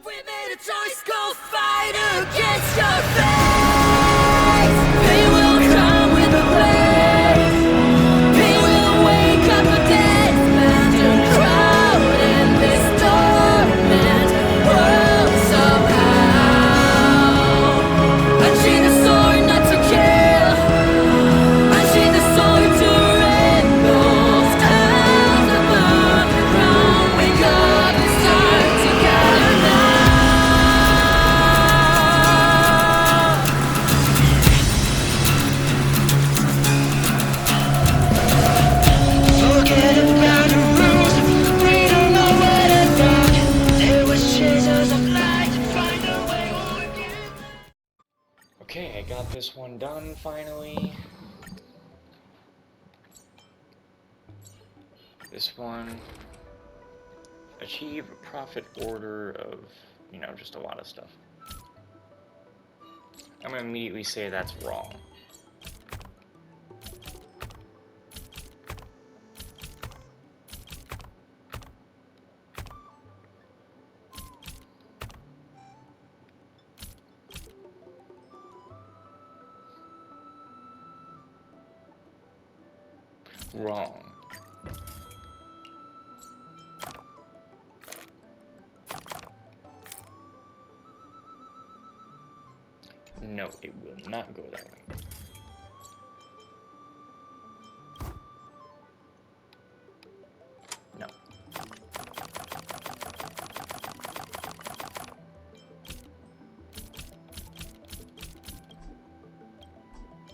We made a choice, go fight against your fate. Pain will come with a blaze. Pain will wake up a dead abandoned crowd in this torment world somehow. Unsheathe the sword not to kill. Unsheathe the sword to rend those towns that burn wrong. Wake up and start together now. Forget about the rules, we don't know what to thought. There was chasers of light, find a way home again. Okay, I got this one done finally. This one, achieve a profit order of, just a lot of stuff. I'm gonna immediately say that's wrong. Wrong. No, it will not go that way. No.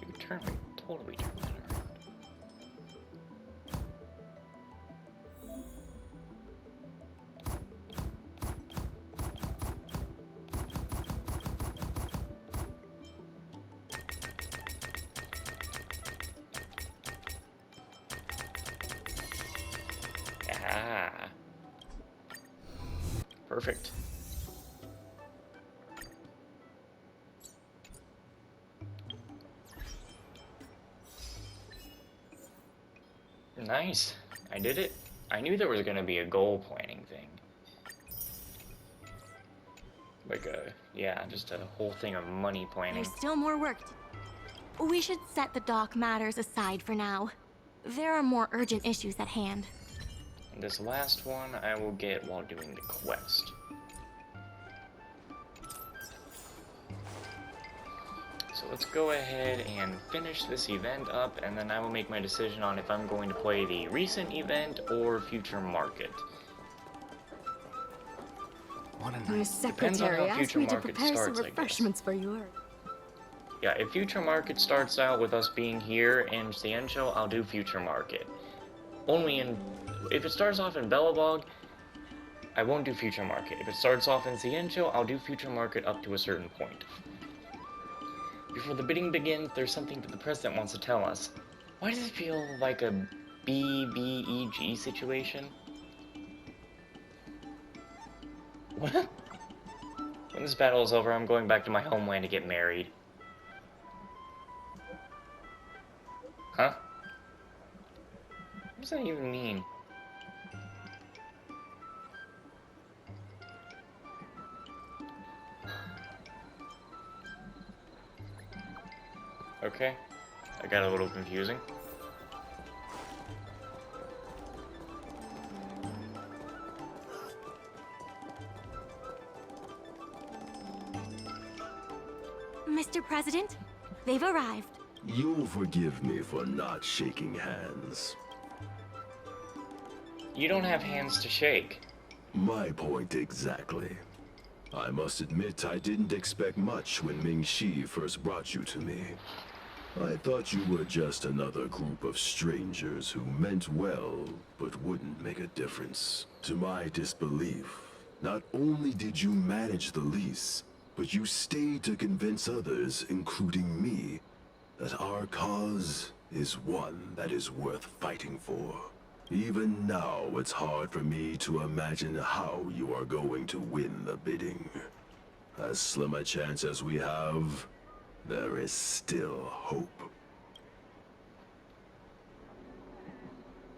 You totally turn that around. Ah. Perfect. Nice. I did it. I knew there was going to be a goal planning thing. Like just a whole thing of money planning. There's still more work. We should set the dock matters aside for now. There are more urgent issues at hand. And this last one I will get while doing the quest. So let's go ahead and finish this event up, and then I will make my decision on if I'm going to play the recent event or future market. The secretary asked me to prepare some starts, refreshments for you. Yeah, if future market starts out with us being here in Ciencio, I'll do future market. If it starts off in Belobog, I won't do future market. If it starts off in Ciencio, I'll do future market up to a certain point. Before the bidding begins, there's something that the president wants to tell us. Why does it feel like a BBEG situation? What? When this battle is over, I'm going back to my homeland to get married. Huh? What does that even mean? Okay, I got a little confusing. Mr. President, they've arrived. You'll forgive me for not shaking hands. You don't have hands to shake. My point exactly. I must admit I didn't expect much when Ming-Shi first brought you to me. I thought you were just another group of strangers who meant well, but wouldn't make a difference. To my disbelief, not only did you manage the lease, but you stayed to convince others, including me, that our cause is one that is worth fighting for. Even now, it's hard for me to imagine how you are going to win the bidding. As slim a chance as we have, there is still hope.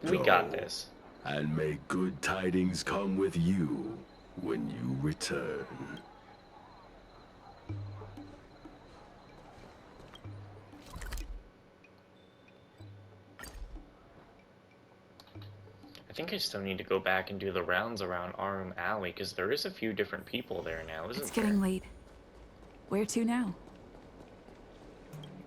We got this. And may good tidings come with you when you return. I think I still need to go back and do the rounds around Aurum Alley, because there is a few different people there now, isn't there? It's getting late. Where to now?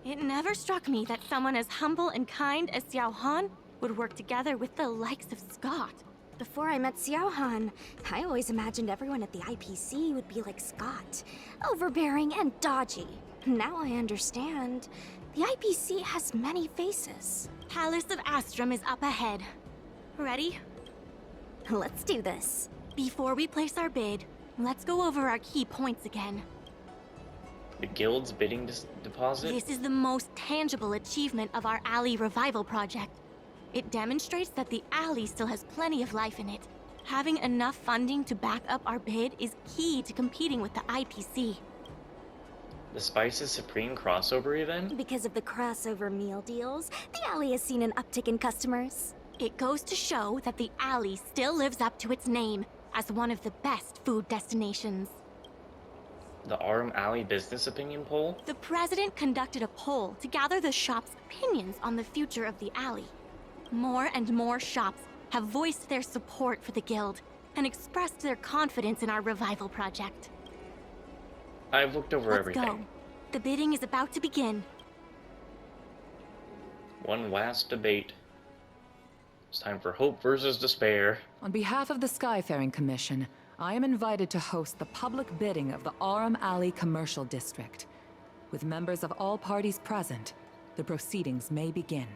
It never struck me that someone as humble and kind as Xiao Han would work together with the likes of Scott. Before I met Xiao Han, I always imagined everyone at the IPC would be like Scott, overbearing and dodgy. Now I understand. The IPC has many faces. Palace of Astrum is up ahead. Ready? Let's do this. Before we place our bid, let's go over our key points again. The guild's bidding deposit? This is the most tangible achievement of our alley revival project. It demonstrates that the alley still has plenty of life in it. Having enough funding to back up our bid is key to competing with the IPC. The Spices Supreme crossover event? Because of the crossover meal deals, the alley has seen an uptick in customers. It goes to show that the alley still lives up to its name as one of the best food destinations. The Aurum Alley business opinion poll? The president conducted a poll to gather the shop's opinions on the future of the alley. More and more shops have voiced their support for the guild and expressed their confidence in our revival project. I've looked over everything. Let's go. The bidding is about to begin. One last debate. It's time for hope versus despair. On behalf of the Skyfaring Commission, I am invited to host the public bidding of the Aurum Alley Commercial District. With members of all parties present, the proceedings may begin.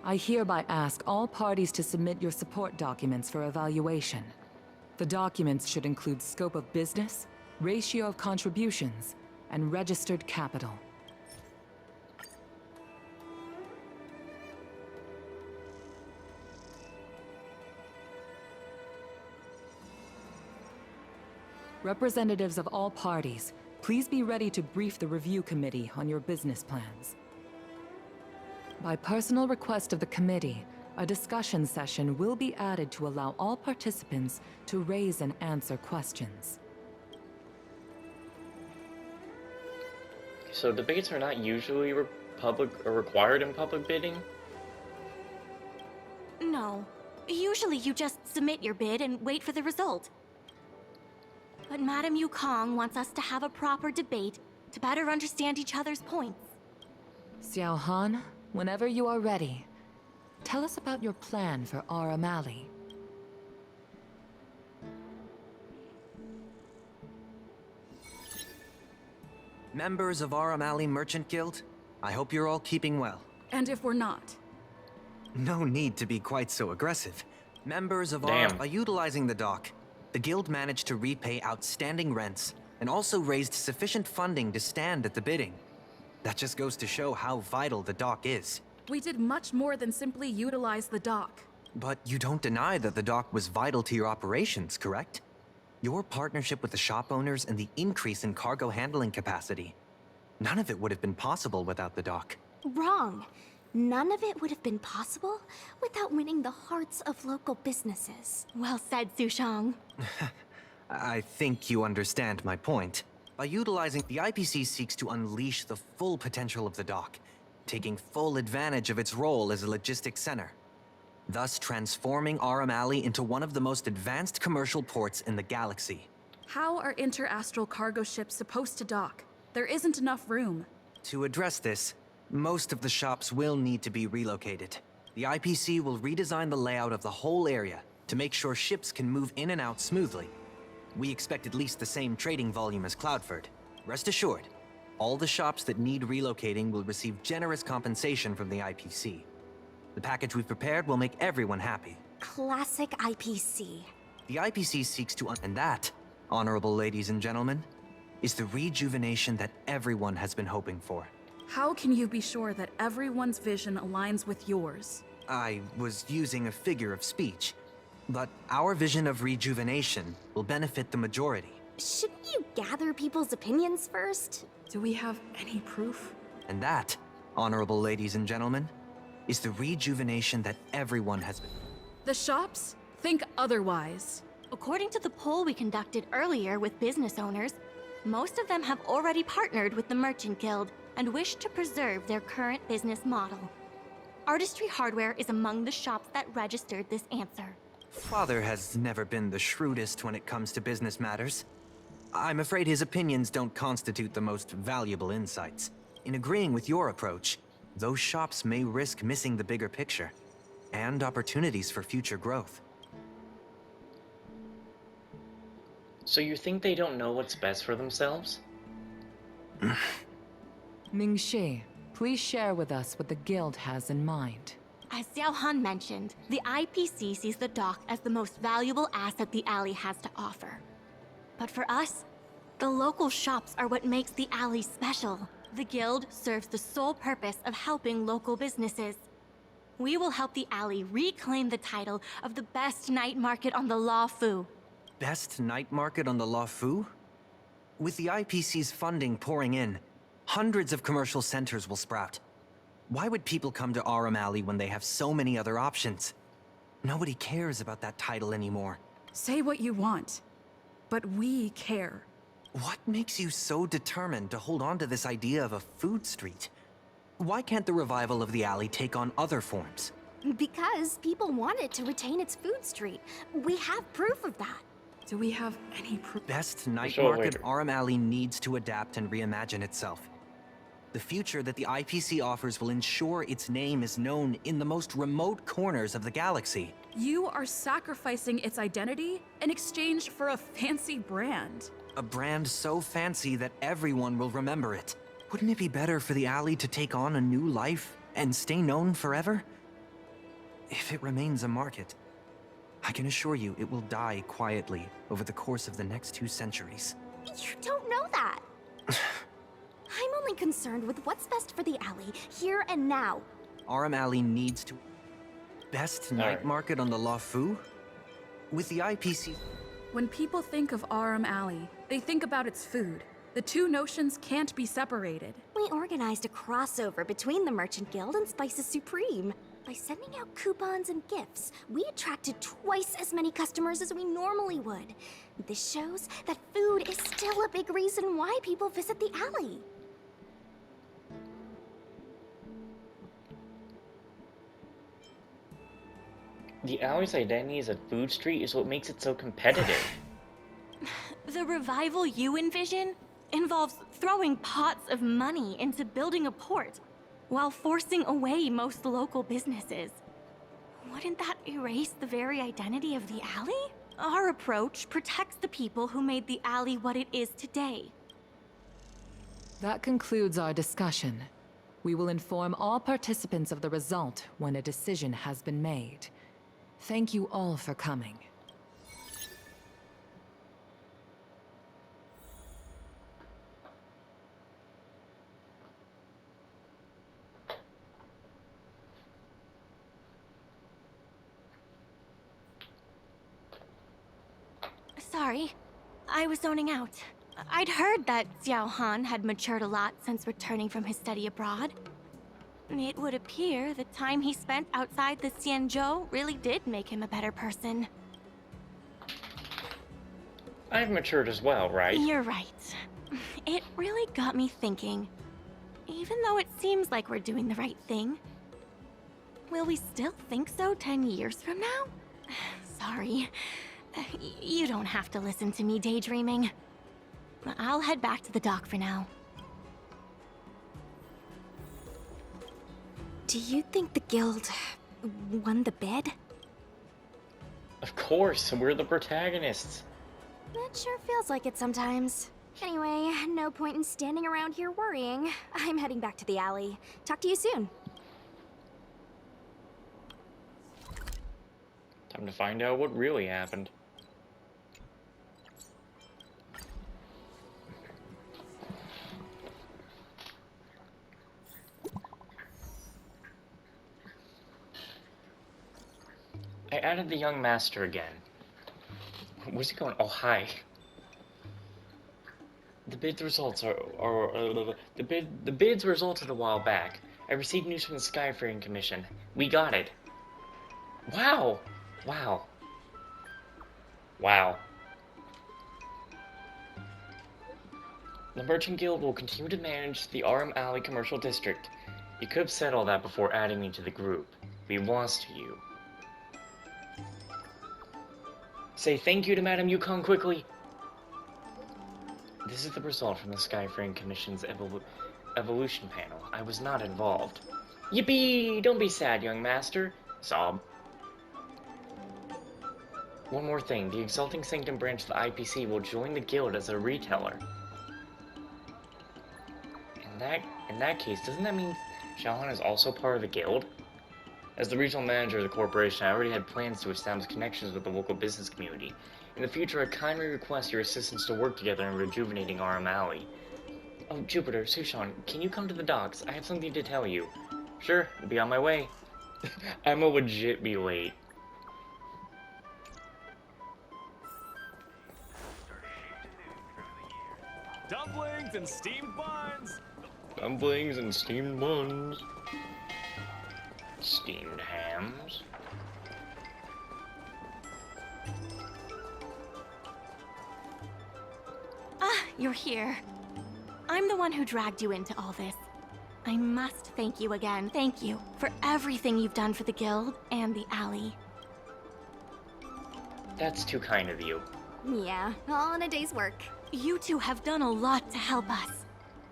I hereby ask all parties to submit your support documents for evaluation. The documents should include scope of business, ratio of contributions, and registered capital. Representatives of all parties, please be ready to brief the review committee on your business plans. By personal request of the committee, a discussion session will be added to allow all participants to raise and answer questions. So debates are not usually required in public bidding? No. Usually you just submit your bid and wait for the result. But Madame Yukong wants us to have a proper debate to better understand each other's points. Xiao Han, whenever you are ready, tell us about your plan for Aurum Alley. Members of Aurum Alley Merchant Guild, I hope you're all keeping well. And if we're not? No need to be quite so aggressive. Members of Damn. Aurum, by utilizing the dock, the guild managed to repay outstanding rents and also raised sufficient funding to stand at the bidding. That just goes to show how vital the dock is. We did much more than simply utilize the dock. But you don't deny that the dock was vital to your operations, correct? Your partnership with the shop owners and the increase in cargo handling capacity. None of it would have been possible without the dock. Wrong. None of it would have been possible without winning the hearts of local businesses. Well said, Sushang. I think you understand my point. By utilizing, the IPC seeks to unleash the full potential of the dock, taking full advantage of its role as a logistics center, thus transforming Aurum Alley into one of the most advanced commercial ports in the galaxy. How are interastral cargo ships supposed to dock? There isn't enough room. To address this, most of the shops will need to be relocated. The IPC will redesign the layout of the whole area to make sure ships can move in and out smoothly. We expect at least the same trading volume as Cloudford. Rest assured, all the shops that need relocating will receive generous compensation from the IPC. The package we've prepared will make everyone happy. Classic IPC. The IPC seeks to and that, honorable ladies and gentlemen, is the rejuvenation that everyone has been hoping for. How can you be sure that everyone's vision aligns with yours? I was using a figure of speech, but our vision of rejuvenation will benefit the majority. Shouldn't you gather people's opinions first? Do we have any proof? And that, honorable ladies and gentlemen, is the rejuvenation that everyone has been. The shops think otherwise. According to the poll we conducted earlier with business owners, most of them have already partnered with the Merchant Guild and wish to preserve their current business model. Artistry Hardware is among the shops that registered this answer. Father has never been the shrewdest when it comes to business matters. I'm afraid his opinions don't constitute the most valuable insights. In agreeing with your approach, those shops may risk missing the bigger picture and opportunities for future growth. So you think they don't know what's best for themselves? Ming-Shi, please share with us what the guild has in mind. As Xiao Han mentioned, the IPC sees the dock as the most valuable asset the alley has to offer. But for us, the local shops are what makes the alley special. The guild serves the sole purpose of helping local businesses. We will help the alley reclaim the title of the best night market on the Law Fu. Best night market on the La Fu? With the IPC's funding pouring in, hundreds of commercial centers will sprout. Why would people come to Aurum Alley when they have so many other options? Nobody cares about that title anymore. Say what you want, but we care. What makes you so determined to hold on to this idea of a food street? Why can't the revival of the alley take on other forms? Because people want it to retain its food street. We have proof of that. Do we have any proof? Best night Sure, market later. Aurum Alley needs to adapt and reimagine itself. The future that the IPC offers will ensure its name is known in the most remote corners of the galaxy. You are sacrificing its identity in exchange for a fancy brand. A brand so fancy that everyone will remember it. Wouldn't it be better for the alley to take on a new life and stay known forever? If it remains a market, I can assure you it will die quietly over the course of the next 2 centuries. You don't know that. I'm only concerned with what's best for the alley, here and now. Aurum Alley needs to... Best night Alright. market on the La Fu? With the IPC... When people think of Aurum Alley, they think about its food. The two notions can't be separated. We organized a crossover between the Merchant Guild and Spices Supreme. By sending out coupons and gifts, we attracted twice as many customers as we normally would. This shows that food is still a big reason why people visit the alley. The alley's identity as a food street is what makes it so competitive. The revival you envision involves throwing pots of money into building a port, while forcing away most local businesses. Wouldn't that erase the very identity of the alley? Our approach protects the people who made the alley what it is today. That concludes our discussion. We will inform all participants of the result when a decision has been made. Thank you all for coming. Sorry, I was zoning out. I'd heard that Xiao Han had matured a lot since returning from his study abroad. It would appear the time he spent outside the Xianzhou really did make him a better person. I've matured as well, right? You're right. It really got me thinking. Even though it seems like we're doing the right thing, will we still think so 10 years from now? Sorry. You don't have to listen to me daydreaming. I'll head back to the dock for now. Do you think the guild won the bid? Of course, we're the protagonists. It sure feels like it sometimes. Anyway, no point in standing around here worrying. I'm heading back to the alley. Talk to you soon. Time to find out what really happened. I added the young master again. Where's he going? Oh, hi. The bid's results the bid's resulted a while back. I received news from the Skyfaring Commission. We got it. Wow. Wow. Wow. The Merchant Guild will continue to manage the Aurum Alley Commercial District. You could have said all that before adding me to the group. We lost you. Say thank you to Madame Yukon quickly. This is the result from the Skyfaring Commission's evolution panel. I was not involved. Yippee! Don't be sad, young master. Sob. One more thing. The Exalting Sanctum branch of the IPC will join the guild as a reteller. In that case, doesn't that mean Xiaohan is also part of the guild? As the regional manager of the corporation, I already had plans to establish connections with the local business community. In the future, I kindly request your assistance to work together in rejuvenating Aurum Alley. Oh, Jupiter, Sushan, can you come to the docks? I have something to tell you. Sure, I'll be on my way. I'ma legit be late. Dumplings and steamed buns! Dumplings and steamed buns. Steamed hams. Ah, you're here. I'm the one who dragged you into all this. I must thank you again. Thank you for everything you've done for the guild and the alley. That's too kind of you. Yeah, all in a day's work. You two have done a lot to help us.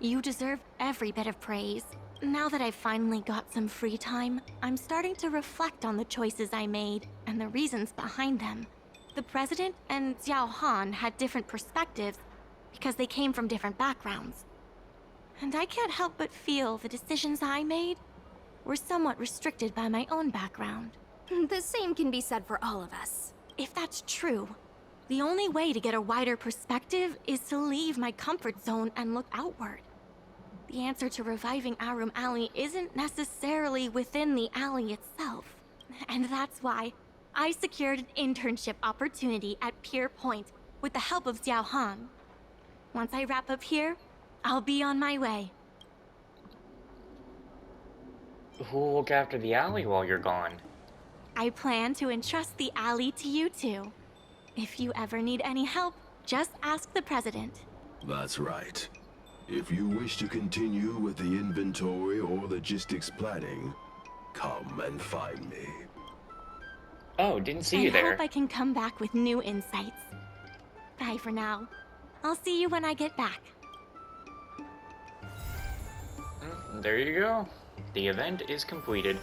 You deserve every bit of praise. Now that I've finally got some free time, I'm starting to reflect on the choices I made and the reasons behind them. The president and Xiao Han had different perspectives because they came from different backgrounds. And I can't help but feel the decisions I made were somewhat restricted by my own background. The same can be said for all of us. If that's true, the only way to get a wider perspective is to leave my comfort zone and look outward. The answer to reviving Aurum Alley isn't necessarily within the alley itself. And that's why I secured an internship opportunity at Pier Point with the help of Xiao Han. Once I wrap up here, I'll be on my way. Who'll look after the alley while you're gone? I plan to entrust the alley to you two. If you ever need any help, just ask the president. That's right. If you wish to continue with the inventory or logistics planning, come and find me. Oh, didn't see you there. I hope I can come back with new insights. Bye for now. I'll see you when I get back. There you go. The event is completed.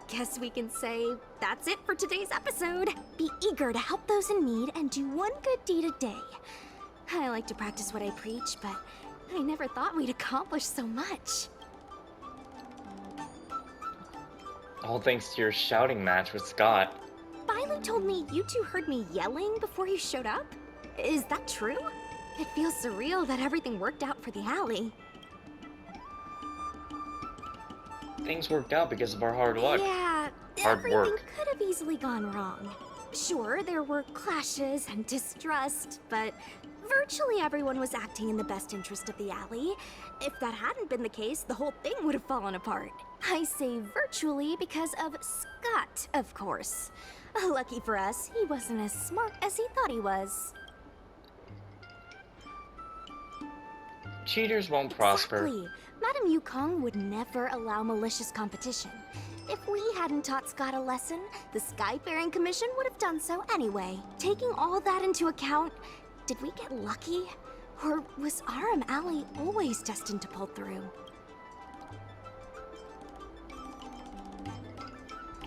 Guess we can say that's it for today's episode. Be eager to help those in need and do one good deed a day. I like to practice what I preach, but I never thought we'd accomplish so much. All thanks to your shouting match with Scott. Philo told me you two heard me yelling before you showed up. Is that true? It feels surreal that everything worked out for the alley. Things worked out because of our hard luck. Yeah, Hard everything work. could have easily gone wrong. Sure, there were clashes and distrust, but virtually everyone was acting in the best interest of the alley. If that hadn't been the case, the whole thing would have fallen apart. I say virtually because of Scott, of course. Lucky for us, he wasn't as smart as he thought he was. Cheaters won't prosper. Exactly. Madame Yukong would never allow malicious competition. If we hadn't taught Scott a lesson, the Skyfaring Commission would have done so anyway. Taking all that into account, did we get lucky? Or was Aurum Alley always destined to pull through?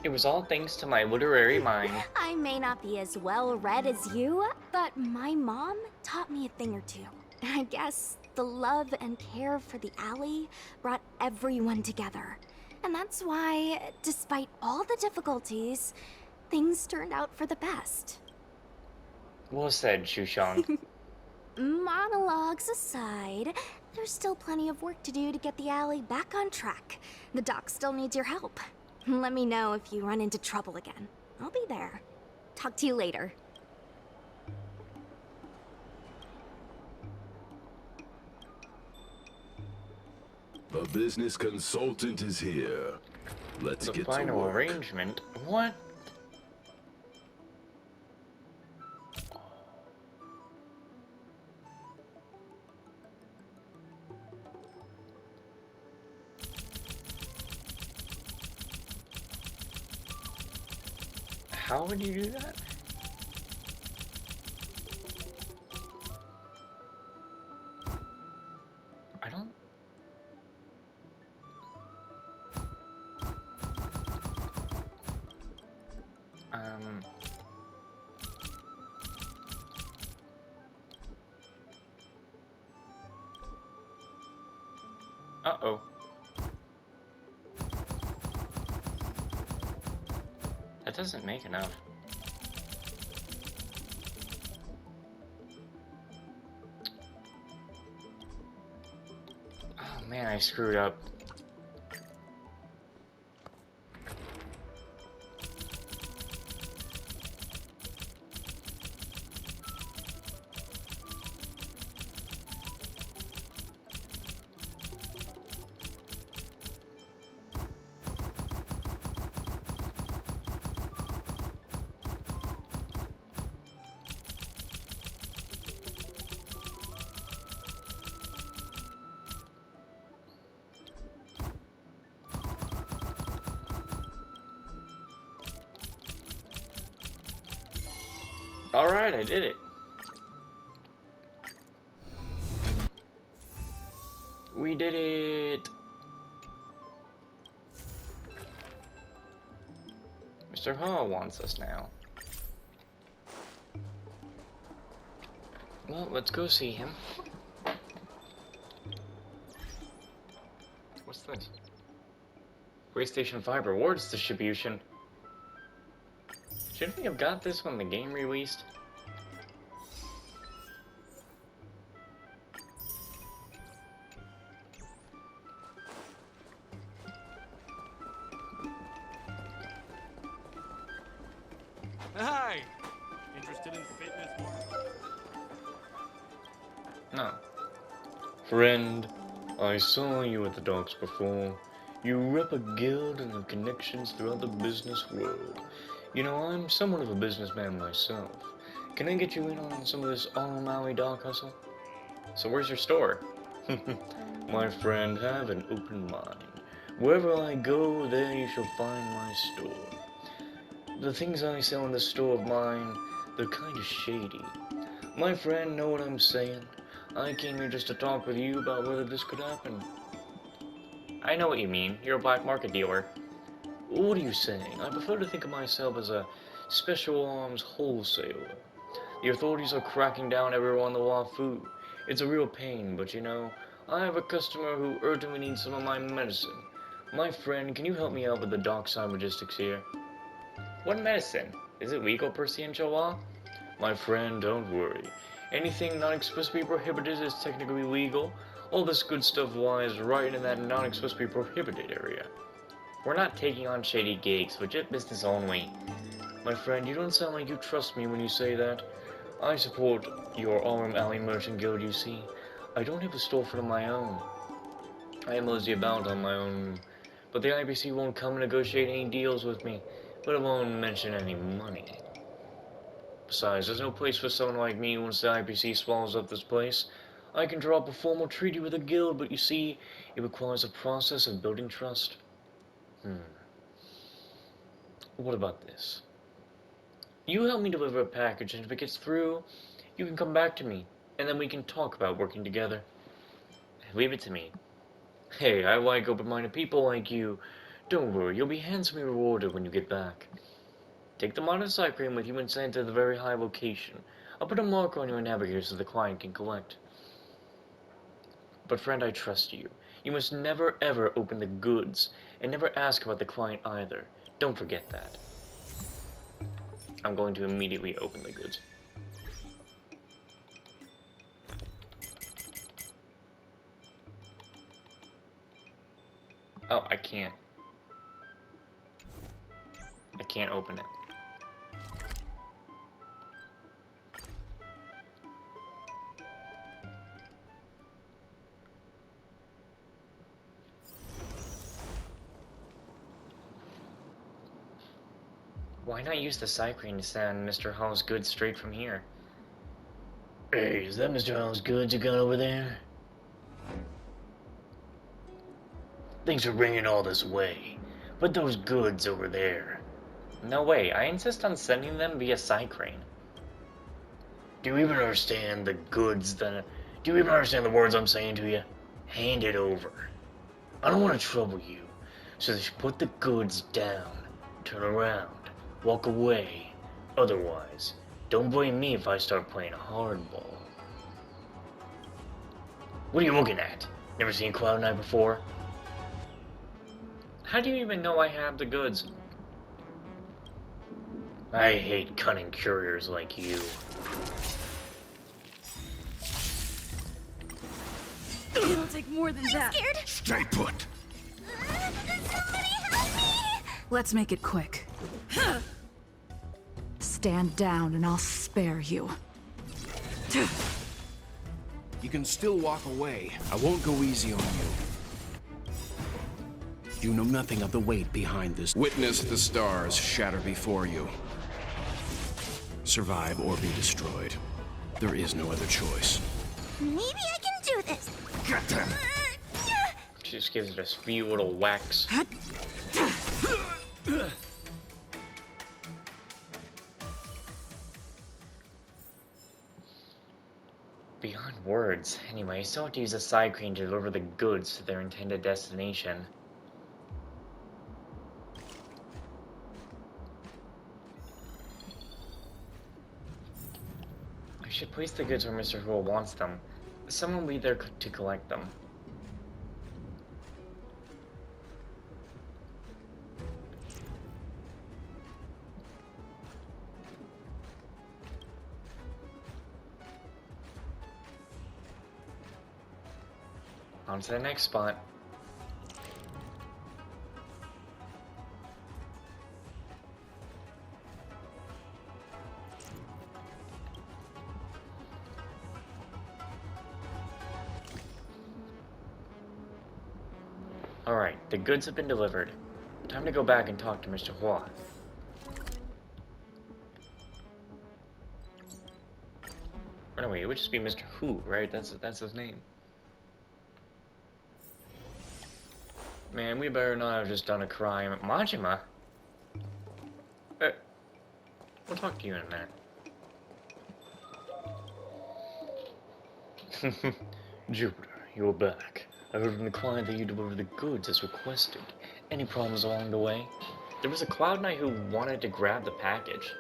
It was all thanks to my literary mind. I may not be as well read as you, but my mom taught me a thing or two. I guess the love and care for the alley brought everyone together. And that's why, despite all the difficulties, things turned out for the best. Well said, Shushan. Monologues aside, there's still plenty of work to do to get the alley back on track. The doc still needs your help. Let me know if you run into trouble again. I'll be there. Talk to you later. The business consultant is here. Let's The get to final work. arrangement? What? How would you do that? I don't... Uh-oh. That doesn't make enough. Oh man, I screwed up. Alright, I did it. We did it. Mr. Hall wants us now. Well, let's go see him. What's this? PlayStation 5 rewards distribution. Shouldn't we have got this when the game released? Hi! Interested in fitness more? No. Friend, I saw you at the docks before. You rep a guild and have connections throughout the business world. You know, I'm somewhat of a businessman myself. Can I get you in on some of this all-Maui dock hustle? So where's your store? My friend, have an open mind. Wherever I go, there you shall find my store. The things I sell in this store of mine, they're kind of shady. My friend, know what I'm saying? I came here just to talk with you about whether this could happen. I know what you mean. You're a black market dealer. What are you saying? I prefer to think of myself as a special arms wholesaler. The authorities are cracking down everywhere on the Wafu. It's a real pain, but you know, I have a customer who urgently needs some of my medicine. My friend, can you help me out with the dockside logistics here? What medicine? Is it legal per Ciencio law? My friend, don't worry. Anything not explicitly prohibited is technically legal. All this good stuff lies right in that not explicitly prohibited area. We're not taking on shady gigs, legit business only. My friend, you don't sound like you trust me when you say that. I support your Aurum Alley Merchant Guild, you see. I don't have a storefront of my own. I am mosey about on my own, but the IBC won't come and negotiate any deals with me, but it won't mention any money. Besides, there's no place for someone like me once the IBC swallows up this place. I can draw up a formal treaty with a guild, but you see, it requires a process of building trust. What about this? You help me deliver a package, and if it gets through, you can come back to me, and then we can talk about working together. Leave it to me. Hey, I like open-minded people like you. Don't worry, you'll be handsomely rewarded when you get back. Take the modest ice cream with you and send it to the very high location. I'll put a marker on your navigator so the client can collect. But friend, I trust you. You must never ever open the goods, and never ask about the client either. Don't forget that. I'm going to immediately open the goods. Oh, I can't. I can't open it. Why not use the cyclone to send Mr. Hall's goods straight from here? Hey, is that Mr. Hall's goods you got over there? Thanks for bringing all this way. Put those goods over there. No way, I insist on sending them via Cycrane. Do you even understand the goods that... Do you even understand the words I'm saying to you? Hand it over. I don't want to trouble you, so just put the goods down, turn around, walk away. Otherwise, don't blame me if I start playing hardball. What are you looking at? Never seen Cloud Knight before? How do you even know I have the goods? I hate cunning couriers like you. It'll take more than that. Scared? Stay put! Somebody help me! Let's make it quick. Stand down and I'll spare you. You can still walk away. I won't go easy on you. You know nothing of the weight behind this. Witness the stars shatter before you. Survive or be destroyed. There is no other choice. Maybe I can do this. Get them! She just gives it a few little whacks. Beyond words. Anyway, I still have to use a Cycrane to deliver the goods to their intended destination. I should place the goods where Mr. Hua wants them. Someone will be there to collect them. On to the next spot. Alright, the goods have been delivered. Time to go back and talk to Mr. Hua. Or no, wait, it would just be Mr. Hu, right? That's his name. Man, we better not have just done a crime. Majima? We'll talk to you in a minute. Jupiter, you're back. I heard from the client that you delivered the goods as requested. Any problems along the way? There was a Cloud Knight who wanted to grab the package.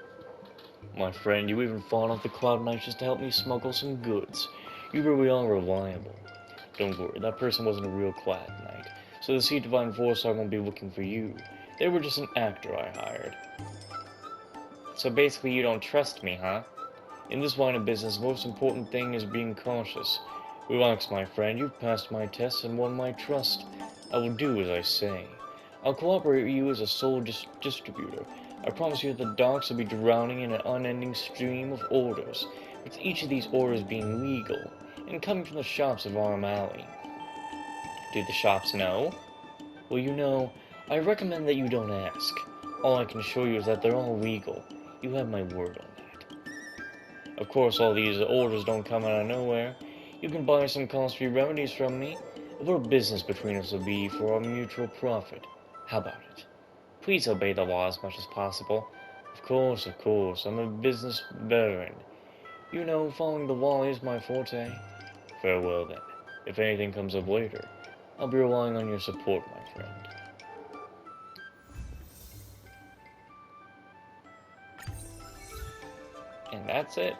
My friend, you even fought off the Cloud Knight just to help me smuggle some goods. You really are reliable. Don't worry, that person wasn't a real Cloud Knight. So the Seed Divine Foresight won't be looking for you. They were just an actor I hired. So basically you don't trust me, huh? In this line of business, the most important thing is being cautious. Relax, my friend. You've passed my tests and won my trust. I will do as I say. I'll cooperate with you as a sole distributor. I promise you that the docks will be drowning in an unending stream of orders, with each of these orders being legal, and coming from the shops of Aurum Alley. Do the shops know? Well, you know, I recommend that you don't ask. All I can assure you is that they're all legal. You have my word on that. Of course, all these orders don't come out of nowhere. You can buy some cost-free remedies from me. A little business between us will be for our mutual profit. How about it? Please obey the law as much as possible. Of course, I'm a business veteran. You know, following the law is my forte. Farewell then. If anything comes up later, I'll be relying on your support, my friend. And that's it.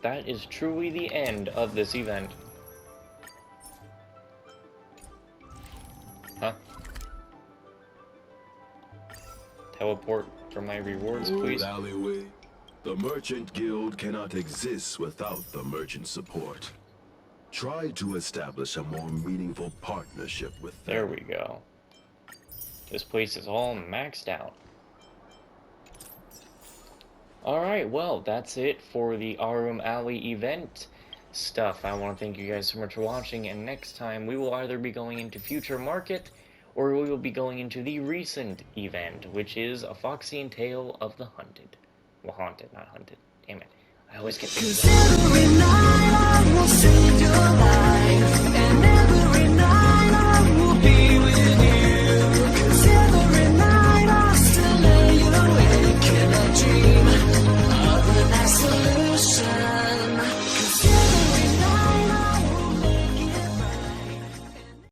That is truly the end of this event. Huh? Teleport for my rewards, please. Alleyway. The Merchant Guild cannot exist without the merchant support. Try to establish a more meaningful partnership with them. There we go. This place is all maxed out. Alright, well, that's it for the Aurum Alley event stuff. I want to thank you guys so much for watching, and next time we will either be going into Future Market, or we will be going into the recent event, which is A Foxy and Tale of the Hunted. Well, Haunted, not Hunted. Damn it. I always get things wrong. Every night I will save your life.